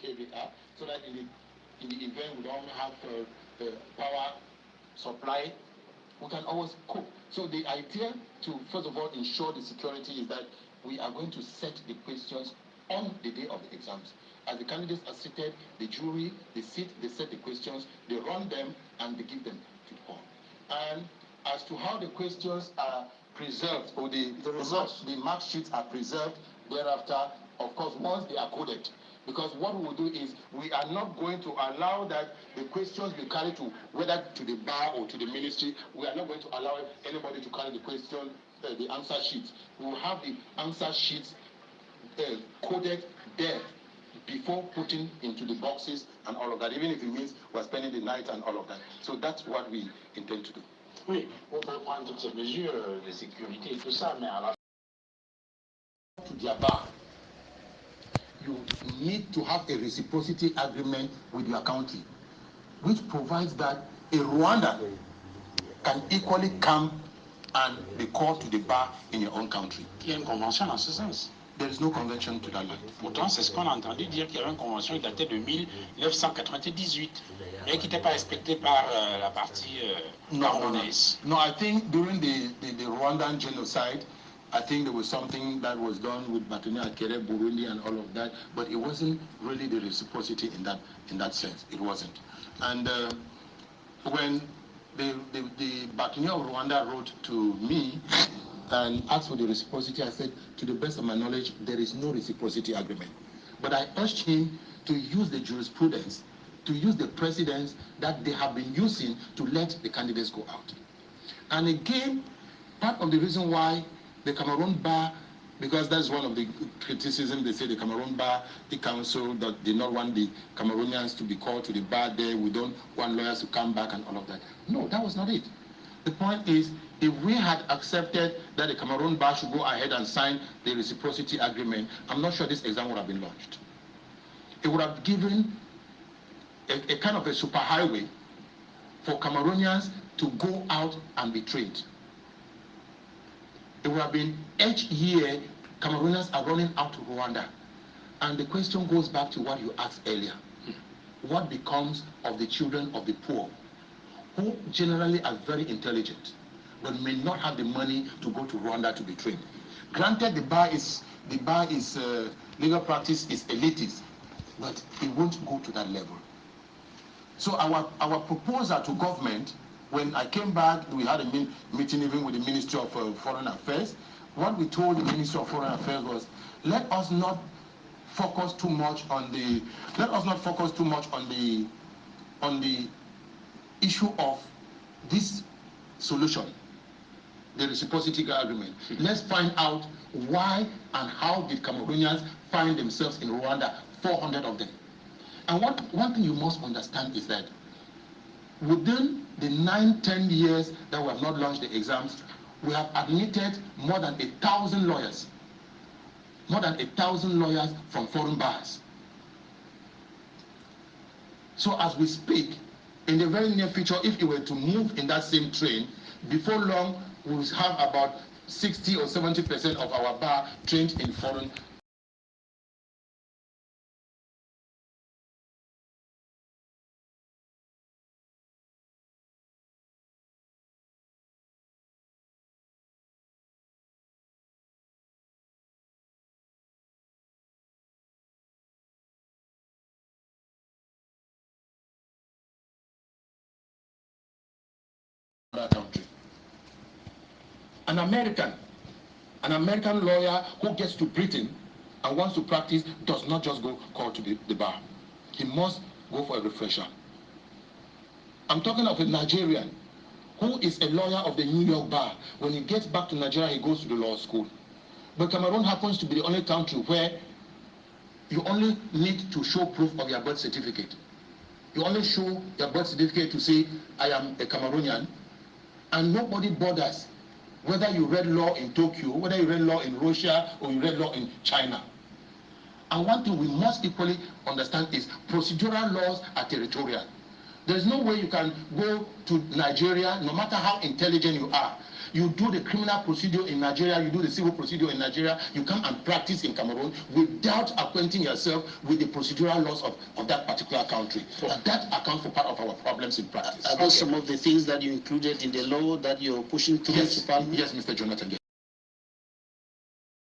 KVR, so that in the event we don't have power supply, we can always cope. So the idea to, first of all, ensure the security is that we are going to set the questions on the day of the exams. As the candidates are seated, the jury, they sit, they set the questions, they run them, and they give them to the hall. And as to how the questions are preserved, or the mark sheets are preserved thereafter, of course, once they are coded. Because what we will do is, we are not going to allow that the questions be carried to, whether to the bar or to the ministry, we are not going to allow anybody to carry the question, the answer sheets. We will have the answer sheets coded there before putting into the boxes and all of that, even if it means we're spending the night and all of that. So that's what we intend to do. Oui, on peut prendre toutes ces mesures de sécurité et tout ça, mais à la to their bar, you need to have a reciprocity agreement with your country, which provides that a Rwandan can equally come and be called to the bar in your own country. Il y a une convention dans ce sens. There is no convention to that matter. Pourtant, c'est ce qu'on a entendu dire qu'il y avait une convention qui datait de 1998, mais qui n'était pas respectée par la partie camerounaise. No, I think during the Rwandan genocide, I think there was something that was done with Batonia Akere, Burundi, and all of that, but it wasn't really the reciprocity in that sense. It wasn't. And when the Batonia of Rwanda wrote to me and asked for the reciprocity, I said, to the best of my knowledge, there is no reciprocity agreement. But I urged him to use the jurisprudence, to use the precedents that they have been using to let the candidates go out. And again, part of the reason why the Cameroon Bar, because that's one of the criticisms, they say the Cameroon Bar, the council that did not want the Cameroonians to be called to the bar there, we don't want lawyers to come back and all of that. No, that was not it. The point is, if we had accepted that the Cameroon Bar should go ahead and sign the reciprocity agreement, I'm not sure this exam would have been launched. It would have given a kind of a superhighway for Cameroonians to go out and be trained. It would have been each year Cameroonians are running out to Rwanda. And the question goes back to what you asked earlier. What becomes of the children of the poor, who generally are very intelligent, but may not have the money to go to Rwanda to be trained? Granted, the bar is legal practice is elitist, but it won't go to that level. So our proposal to government, when I came back, we had a meeting even with the Ministry of Foreign Affairs. What we told the Ministry of Foreign Affairs was, let us not focus too much on the issue of this solution, the reciprocity agreement. Let's find out why and how did Cameroonians find themselves in Rwanda, 400 of them. And one thing you must understand is that within the 9-10 years that we have not launched the exams, we have admitted more than 1,000 lawyers. More than 1,000 lawyers from foreign bars. So as we speak, in the very near future, if you were to move in that same train, before long, we will have about 60 or 70% of our bar trained in foreign. Country. An American lawyer who gets to Britain and wants to practice does not just go call to the bar. He must go for a refresher. I'm talking of a Nigerian who is a lawyer of the New York bar. When he gets back to Nigeria, he goes to the law school. But Cameroon happens to be the only country where you only need to show proof of your birth certificate. You only show your birth certificate to say, I am a Cameroonian. And nobody bothers whether you read law in Tokyo, whether you read law in Russia, or you read law in China. And one thing we must equally understand is procedural laws are territorial. There's no way you can go to Nigeria, no matter how intelligent you are. You do the criminal procedure in Nigeria, you do the civil procedure in Nigeria, you come and practice in Cameroon without acquainting yourself with the procedural laws of that particular country. And that accounts for part of our problems in practice. Are those some of the things that you included in the law that you're pushing through to Parliament? Yes, Mr. Jonathan.